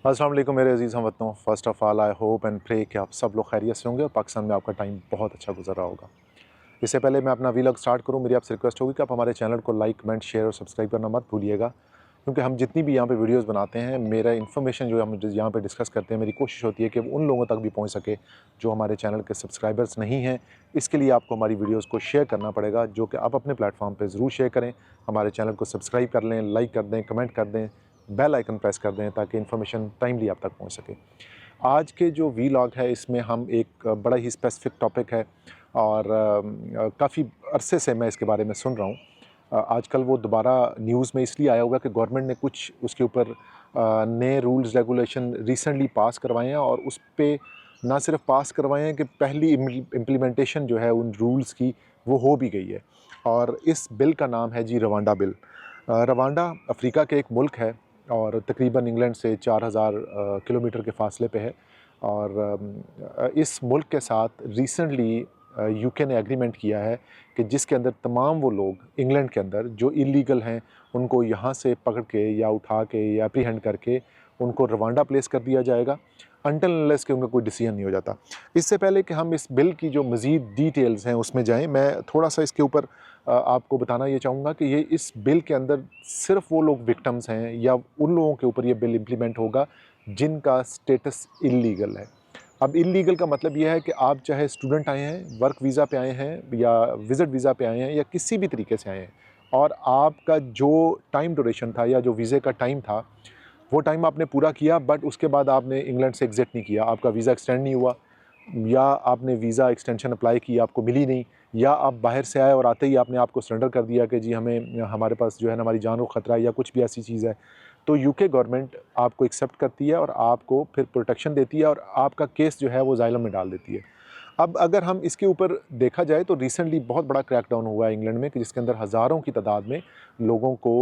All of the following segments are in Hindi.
अस्सलाम वालेकुम मेरे अजीज़ हमवतनों। First of all I hope and pray कि आप सब लोग खैरियत से होंगे और पाकिस्तान में आपका टाइम बहुत अच्छा गुजर रहा होगा। इससे पहले मैं अपना वीलॉग स्टार्ट करूँ, मेरी आपसे रिक्वेस्ट होगी कि आप हमारे चैनल को लाइक, कमेंट, शेयर और सब्सक्राइब करना मत भूलिएगा, क्योंकि हम जितनी भी यहाँ पे वीडियोज़ बनाते हैं, मेरा इन्फॉर्मेशन जो हम यहाँ पे डिस्कस करते हैं, मेरी कोशिश होती है कि वो उन लोगों तक भी पहुँच सके जो हमारे चैनल के सब्सक्राइबर्स नहीं हैं। इसके लिए आपको हमारी वीडियोज़ को शेयर करना पड़ेगा, जो कि आप अपने प्लेटफॉर्म पर ज़रूर शेयर करें। हमारे चैनल को सब्सक्राइब कर लें, लाइक कर दें, कमेंट कर दें, बेल आइकन प्रेस कर दें ताकि इन्फॉर्मेशन टाइमली आप तक पहुँच सके। आज के जो वीलॉग है इसमें हम एक बड़ा ही स्पेसिफिक टॉपिक है और काफ़ी अरसे से मैं इसके बारे में सुन रहा हूँ। आजकल वो दोबारा न्यूज़ में इसलिए आया हुआ है कि गवर्नमेंट ने कुछ उसके ऊपर नए रूल्स रेगुलेशन रिसेंटली पास करवाए हैं और उस पे ना सिर्फ पास करवाए हैं कि पहली इम्प्लीमेंटेशन जो है उन रूल्स की वो हो भी गई है। और इस बिल का नाम है जी रवांडा बिल। रवांडा अफ्रीका के एक मुल्क है और तकरीबन इंग्लैंड से 4000 किलोमीटर के फ़ासले पे है। और इस मुल्क के साथ रिसेंटली यूके ने एग्रीमेंट किया है कि जिसके अंदर तमाम वो लोग इंग्लैंड के अंदर जो इलीगल हैं उनको यहाँ से पकड़ के या उठा के या एप्रीहेंड करके उनको रवांडा प्लेस कर दिया जाएगा अनटिल अनलेस कि उनका कोई डिसीजन नहीं हो जाता। इससे पहले कि हम इस बिल की जो मज़ीद डिटेल्स हैं उसमें जाएं, मैं थोड़ा सा इसके ऊपर आपको बताना ये चाहूँगा कि ये इस बिल के अंदर सिर्फ वो लोग विक्टिम्स हैं या उन लोगों के ऊपर ये बिल इम्प्लीमेंट होगा जिनका स्टेटस इल्लीगल है। अब इल्लीगल का मतलब ये है कि आप चाहे स्टूडेंट आए हैं, वर्क वीज़ा पे आए हैं या विज़िट वीज़ा पे आए हैं या किसी भी तरीके से आए हैं और आपका जो टाइम ड्यूरेशन था या जो वीज़े का टाइम था, वो टाइम आपने पूरा किया बट उसके बाद आपने इंग्लैंड से एग्ज़िट नहीं किया, आपका वीज़ा एक्सटेंड नहीं हुआ या आपने वीज़ा एक्सटेंशन अप्लाई की, आपको मिली नहीं, या आप बाहर से आए और आते ही आपने आपको सरेंडर कर दिया कि जी हमें हमारे पास जो है ना हमारी जान को ख़तरा है या कुछ भी ऐसी चीज़ है, तो यूके गवर्नमेंट आपको एक्सेप्ट करती है और आपको फिर प्रोटेक्शन देती है और आपका केस जो है वो ज़ाइलम में डाल देती है। अब अगर हम इसके ऊपर देखा जाए तो रिसेंटली बहुत बड़ा क्रैकडाउन हुआ है इंग्लैंड में कि जिसके अंदर हज़ारों की तादाद में लोगों को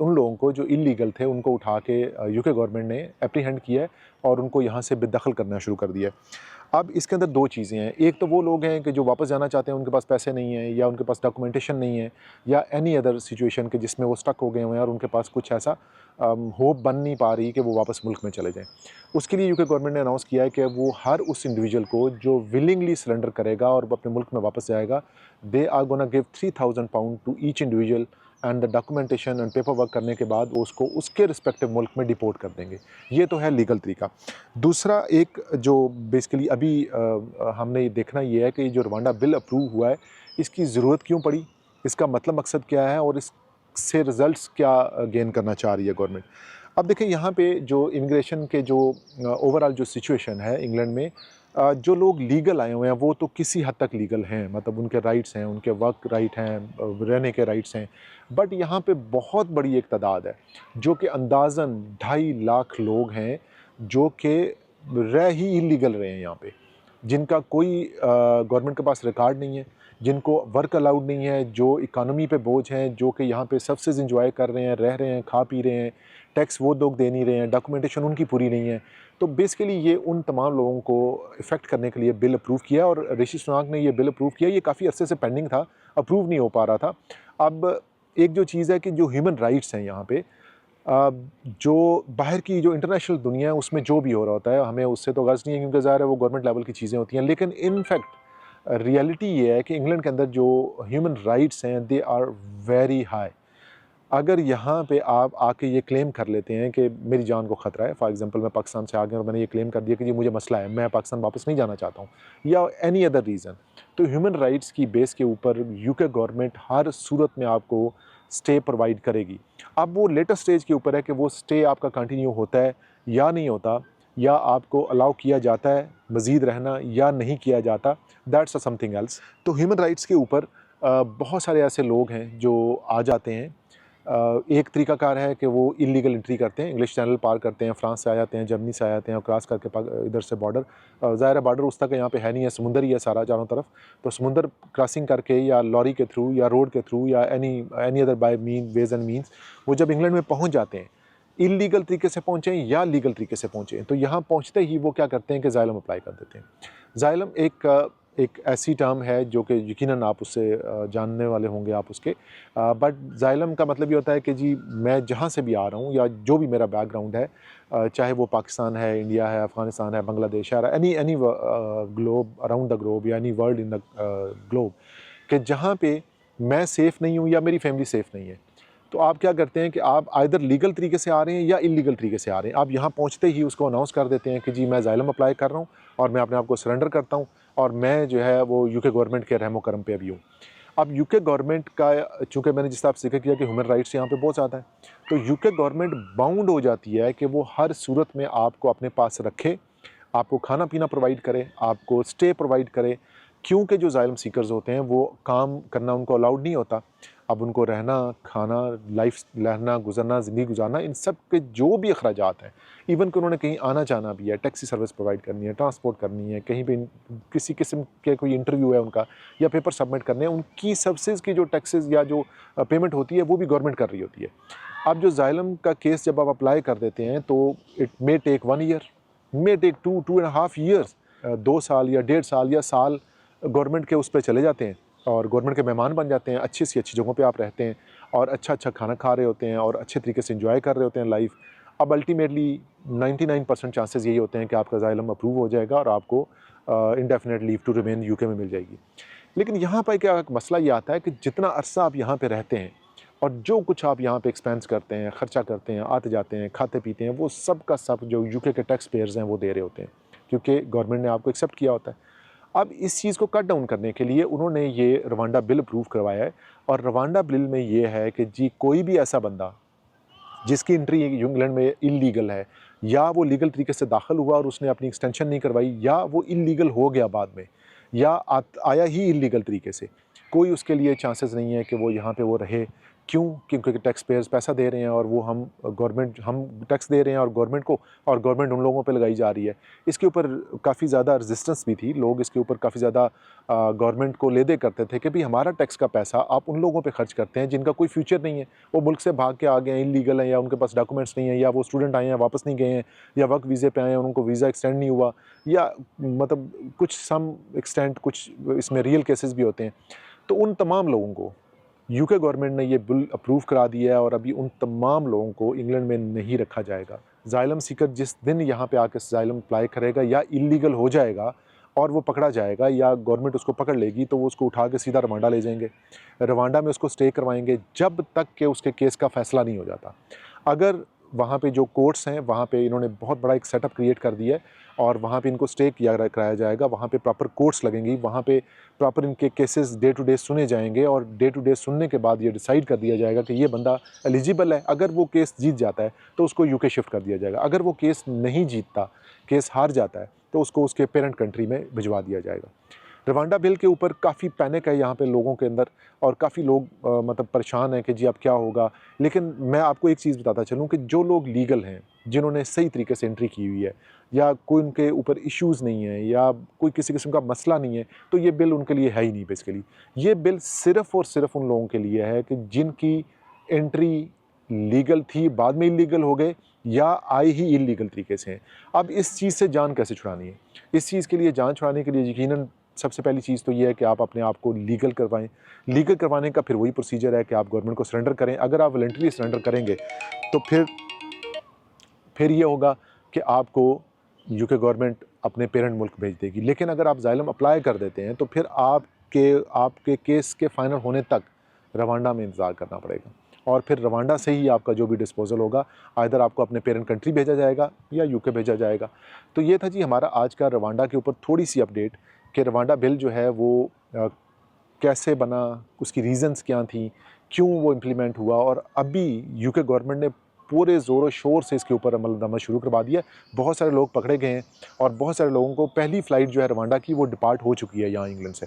उन लोगों को जो इल्लीगल थे उनको उठा के यूके गवर्नमेंट ने एप्रीहेंड किया है और उनको यहाँ से बेदखल करना शुरू कर दिया है। अब इसके अंदर दो चीज़ें हैं, एक तो वो लोग हैं कि जो वापस जाना चाहते हैं, उनके पास पैसे नहीं हैं या उनके पास डॉक्यूमेंटेशन नहीं है या एनी अदर सिचुएशन के जिसमें वो स्टक हो गए हुए हैं और उनके पास कुछ ऐसा होप बन नहीं पा रही कि वो वापस मुल्क में चले जाएँ। उसके लिए यूके गवर्नमेंट ने अनाउंस किया है कि वो हर उस इंडिविजुअल को जो विलिंगली सरेंडर करेगा और अपने मुल्क में वापस जाएगा, they are gonna give £3000 to each individual and the documentation and paper work करने के बाद वो उसको उसके रिस्पेक्टिव मुल्क में डिपोर्ट कर देंगे। ये तो है लीगल तरीका। दूसरा एक जो बेसिकली अभी हमने ये देखना ये है कि ये जो रवांडा बिल अप्रूव हुआ है, इसकी ज़रूरत क्यों पड़ी? इसका मतलब मकसद क्या है और इससे रिज़ल्ट्स क्या गेन करना चाह रही है गवर्नमेंट? अब देखिए यहाँ पे जो इमिग्रेशन के जो ओवरऑल जो सिचुएशन है इंग्लैंड में, जो लोग लीगल आए हुए हैं वो तो किसी हद तक लीगल हैं, मतलब उनके राइट्स हैं, उनके वर्क राइट हैं, रहने के राइट्स हैं। बट यहाँ पे बहुत बड़ी एक तादाद है जो कि अंदाज़न 2.5 लाख लोग हैं जो कि रह ही इलीगल रहे हैं यहाँ पे, जिनका कोई गवर्नमेंट के पास रिकॉर्ड नहीं है, जिनको वर्क अलाउड नहीं है, जो इकॉनमी पे बोझ हैं, जो कि यहाँ पे सर्विसेज एंजॉय कर रहे हैं, रह रहे हैं, खा पी रहे हैं, टैक्स वो लोग दे नहीं रहे हैं, डॉक्यूमेंटेशन उनकी पूरी नहीं है। तो बेसिकली ये उन तमाम लोगों को इफ़ेक्ट करने के लिए बिल अप्रूव किया और ऋषि सुनाक ने ये बिल अप्रूव किया। ये काफ़ी अरसे से पेंडिंग था, अप्रूव नहीं हो पा रहा था। अब एक जो चीज़ है कि जो ह्यूमन राइट्स हैं यहाँ पे, जो बाहर की जो इंटरनेशनल दुनिया है उसमें जो भी हो रहा होता है हमें उससे तो गर्ज़ नहीं है, क्योंकि ज़ाहिर है वो गवर्नमेंट लेवल की चीज़ें होती हैं। लेकिन इन फैक्ट रियलिटी ये है कि इंग्लैंड के अंदर जो ह्यूमन राइट्स हैं दे आर वेरी हाई। अगर यहाँ पे आप आके ये क्लेम कर लेते हैं कि मेरी जान को ख़तरा है, फॉर एग्ज़ाम्पल मैं पाकिस्तान से आ गया और मैंने ये क्लेम कर दिया कि जी मुझे मसला है, मैं पाकिस्तान वापस नहीं जाना चाहता हूँ या एनी अदर रीज़न, तो ह्यूमन राइट्स की बेस के ऊपर यूके गवर्नमेंट हर सूरत में आपको स्टे प्रोवाइड करेगी। अब वो लेटेस्ट स्टेज के ऊपर है कि वो स्टे आपका कंटिन्यू होता है या नहीं होता, या आपको अलाउ किया जाता है मज़ीद रहना या नहीं किया जाता, दैट्स अ समथिंग एल्स। तो ह्यूमन राइट्स के ऊपर बहुत सारे ऐसे लोग हैं जो आ जाते हैं। एक तरीकाकार है कि वो इलीगल एंट्री करते हैं, इंग्लिश चैनल पार करते हैं, फ्रांस से आ जाते हैं, जर्मनी से आ जाते हैं और क्रॉस करके इधर से बॉर्डर, ज़ाहिर है बॉर्डर उस तक यहाँ पे है नहीं है, समुंदर ही है सारा चारों तरफ। तो समुंदर क्रॉसिंग करके या लॉरी के थ्रू या रोड के थ्रू या any other by ways and means वो जब इंग्लैंड में पहुँच जाते हैं, इलीगल तरीके से पहुँचें या लीगल तरीके से पहुँचें, तो यहाँ पहुँचते ही वो क्या करते हैं कि ज़ाइलम अप्लाई कर देते हैं। ज़ाइलम एक एक ऐसी टर्म है जो कि यकीनन आप उससे जानने वाले होंगे आप उसके, बट ज़ाइलम का मतलब ये होता है कि जी मैं जहाँ से भी आ रहा हूँ या जो भी मेरा बैकग्राउंड है, चाहे वो पाकिस्तान है, इंडिया है, अफ़गानिस्तान है, बांग्लादेश है, any globe, around the globe या any world in the globe, कि जहाँ पे मैं सेफ़ नहीं हूँ या मेरी फैमिली सेफ़ नहीं है, तो आप क्या करते हैं कि आप आइदर लीगल तरीके से आ रहे हैं या इल्लीगल तरीके से आ रहे हैं। आप यहाँ पहुँचते ही उसको अनाउंस कर देते हैं कि जी मैं ज़ाइलम अप्लाई कर रहा हूँ और मैं अपने आप को सरेंडर करता हूँ और मैं जो है वो यूके गवर्नमेंट के रहमो करम पे अभी हूँ। अब यूके गवर्नमेंट का, चूँकि मैंने जिस तरह आपसे ज़िक्र किया कि ह्यूमन राइट्स यहाँ पे बहुत ज़्यादा है, तो यूके गवर्नमेंट बाउंड हो जाती है कि वो हर सूरत में आपको अपने पास रखे, आपको खाना-पीना प्रोवाइड करे, आपको स्टे प्रोवाइड करे, क्योंकि जो ज़ाइलम सीकर्स होते हैं वो काम करना उनको अलाउड नहीं होता। अब उनको रहना, खाना, लाइफ रहना, गुज़रना, ज़िंदगी गुज़ारना, इन सब के जो भी अखराजात हैं, इवन कि उन्होंने कहीं आना-जाना भी है, टैक्सी सर्विस प्रोवाइड करनी है, ट्रांसपोर्ट करनी है, कहीं पे किसी किस्म के कोई इंटरव्यू है उनका या पेपर सबमिट करने हैं, उनकी सर्विसेज़ की जो टैक्सेस या जो पेमेंट होती है वो भी गवर्नमेंट कर रही होती है। अब जो ज़ाइलम का केस जब आप अप्लाई कर देते हैं तो it may take 1 year, may take 2 and half years, 2 साल या 1.5 साल या साल गवर्नमेंट के उस पे चले जाते हैं और गवर्नमेंट के मेहमान बन जाते हैं, अच्छी सी अच्छी जगहों पे आप रहते हैं और अच्छा-अच्छा खाना खा रहे होते हैं और अच्छे तरीके से एंजॉय कर रहे होते हैं लाइफ। अब अल्टीमेटली 99% चांसेस यही होते हैं कि आपका असाइलम अप्रूव हो जाएगा और आपको indefinite leave to remain UK में मिल जाएगी। लेकिन यहाँ पर क्या एक मसला ये आता है कि जितना अरसा आप यहाँ पे रहते हैं और जो कुछ आप यहाँ पे एक्सपेंस करते हैं, खर्चा करते हैं, आते जाते हैं, खाते पीते हैं, वो सब का सब जो यूके के टैक्स पेयर्स हैं वो दे रहे होते हैं, क्योंकि गवर्नमेंट ने आपको एक्सेप्ट किया होता है। अब इस चीज़ को कट डाउन करने के लिए उन्होंने ये रवांडा बिल अप्रूव करवाया है और रवांडा बिल में ये है कि जी कोई भी ऐसा बंदा जिसकी एंट्री इंग्लैंड में इल्लीगल है या वो लीगल तरीके से दाखिल हुआ और उसने अपनी एक्सटेंशन नहीं करवाई या वो इल्लीगल हो गया बाद में या आया ही इल्लीगल तरीके से, कोई उसके लिए चांसेस नहीं है कि वो यहाँ पे वो रहे। क्यों? क्योंकि टैक्स पेयर्स पैसा दे रहे हैं और वो हम टैक्स दे रहे हैं और गवर्नमेंट को, और गवर्नमेंट उन लोगों पे लगाई जा रही है। इसके ऊपर काफ़ी ज़्यादा रेजिस्टेंस भी थी, लोग इसके ऊपर काफ़ी ज़्यादा गवर्नमेंट को लेदे करते थे कि भाई हमारा टैक्स का पैसा आप उन लोगों पे खर्च करते हैं जिनका कोई फ्यूचर नहीं है, वो मुल्क से भाग के आ गए हैं, इल्लीगल हैं या उनके पास डॉक्यूमेंट्स नहीं है या वो स्टूडेंट आए हैं वापस नहीं गए हैं या वर्क वीज़े पे आए हैं उनको वीज़ा एक्सटेंड नहीं हुआ या मतलब कुछ सम एक्सटेंट कुछ इसमें रियल केसेस भी होते हैं। तो उन तमाम लोगों को यूके गवर्नमेंट ने ये बिल अप्रूव करा दिया है और अभी उन तमाम लोगों को इंग्लैंड में नहीं रखा जाएगा। ज़ाइलम सीकर जिस दिन यहाँ पे आके ज़ाइलम अप्लाई करेगा या इल्लीगल हो जाएगा और वो पकड़ा जाएगा या गवर्नमेंट उसको पकड़ लेगी तो वो उसको उठा के सीधा रवांडा ले जाएंगे। रवांडा में उसको स्टे करवाएंगे जब तक कि उसके केस का फ़ैसला नहीं हो जाता। अगर वहाँ पे जो कोर्ट्स हैं वहाँ पे इन्होंने बहुत बड़ा एक सेटअप क्रिएट कर दिया है और वहाँ पे इनको स्टे कराया जाएगा, वहाँ पे प्रॉपर कोर्ट्स लगेंगी, वहाँ पे प्रॉपर इनके केसेस डे टू डे सुने जाएंगे और डे टू डे सुनने के बाद ये डिसाइड कर दिया जाएगा कि ये बंदा एलिजिबल है। अगर वो केस जीत जाता है तो उसको यूके शिफ्ट कर दिया जाएगा, अगर वो केस नहीं जीतता, केस हार जाता है तो उसको उसके पेरेंट कंट्री में भिजवा दिया जाएगा। रवांडा बिल के ऊपर काफ़ी पैनिक है यहाँ पे लोगों के अंदर और काफ़ी लोग मतलब परेशान हैं कि जी अब क्या होगा। लेकिन मैं आपको एक चीज़ बताता चलूँ कि जो लोग लीगल हैं, जिन्होंने सही तरीके से एंट्री की हुई है या कोई उनके ऊपर इश्यूज़ नहीं है या कोई किसी किस्म का मसला नहीं है, तो ये बिल उनके लिए है ही नहीं बेसिकली। ये बिल सिर्फ़ और सिर्फ़ उन लोगों के लिए है कि जिनकी एंट्री लीगल थी, बाद में इल्लीगल हो गए या आए ही इल्लीगल तरीके से हैं। अब इस चीज़ से जान कैसे छुड़ानी है? इस चीज़ के लिए जान छुड़ाने के लिए यकीनन सबसे पहली चीज़ तो ये है कि आप अपने आप को लीगल करवाएँ। लीगल करवाने का फिर वही प्रोसीजर है कि आप गवर्नमेंट को सरेंडर करें। अगर आप वॉलंटरी सरेंडर करेंगे तो फिर ये होगा कि आपको यूके गवर्नमेंट अपने पेरेंट मुल्क भेज देगी। लेकिन अगर आप ज़ाइलम अप्लाई कर देते हैं तो फिर आपके केस के फ़ाइनल होने तक रवांडा में इंतज़ार करना पड़ेगा और फिर रवांडा से ही आपका जो भी डिस्पोज़ल होगा आइदर आपको अपने पेरेंट कंट्री भेजा जाएगा या यूके भेजा जाएगा। तो ये था जी हमारा आज का रवांडा के ऊपर थोड़ी सी अपडेट कि रवांडा बिल जो है वो कैसे बना, उसकी रीज़न्स क्या थी, क्यों वो इम्प्लीमेंट हुआ और अभी यूके गवर्नमेंट ने पूरे ज़ोरों शोर से इसके ऊपर अमल दरामद शुरू करवा दिया है। बहुत सारे लोग पकड़े गए हैं और बहुत सारे लोगों को पहली फ़्लाइट जो है रवांडा की वो डिपार्ट हो चुकी है यहाँ इंग्लैंड से।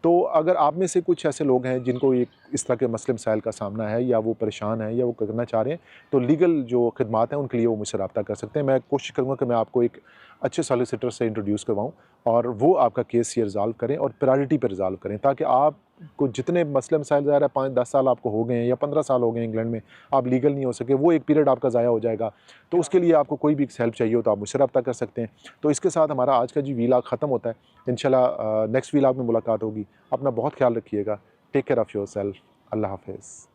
तो अगर आप में से कुछ ऐसे लोग हैं जिनको इस तरह के मसले मसाइल का सामना है या वो परेशान हैं या वो करना चाह रहे हैं, तो लीगल जो खिदमात हैं उनके लिए वो मुझसे रब्ता कर सकते हैं। मैं कोशिश करूँगा कि मैं आपको एक अच्छे सॉलिसिटर से इंट्रोड्यूस करवाऊँ और वो आपका केस ये रिज़ॉल्व करें और प्रायोरिटी पे रिज़ॉल्व करें ताकि आप को जितने मसले मसाइल ज़ाहिर है 5-10 साल आपको हो गए हैं या 15 साल हो गए हैं इंग्लैंड में, आप लीगल नहीं हो सके, वो एक पीरियड आपका ज़ाया हो जाएगा। तो उसके लिए आपको कोई भी हेल्प चाहिए हो तो आप मुझसे रब्ता कर सकते हैं। तो इसके साथ हमारा आज का जी वीलॉग ख़त्म होता है। इंशाल्लाह नेक्स्ट वीलॉग में मुलाकात होगी। अपना बहुत ख्याल रखिएगा। Take care of yourself. अल्लाह हाफ़िज़।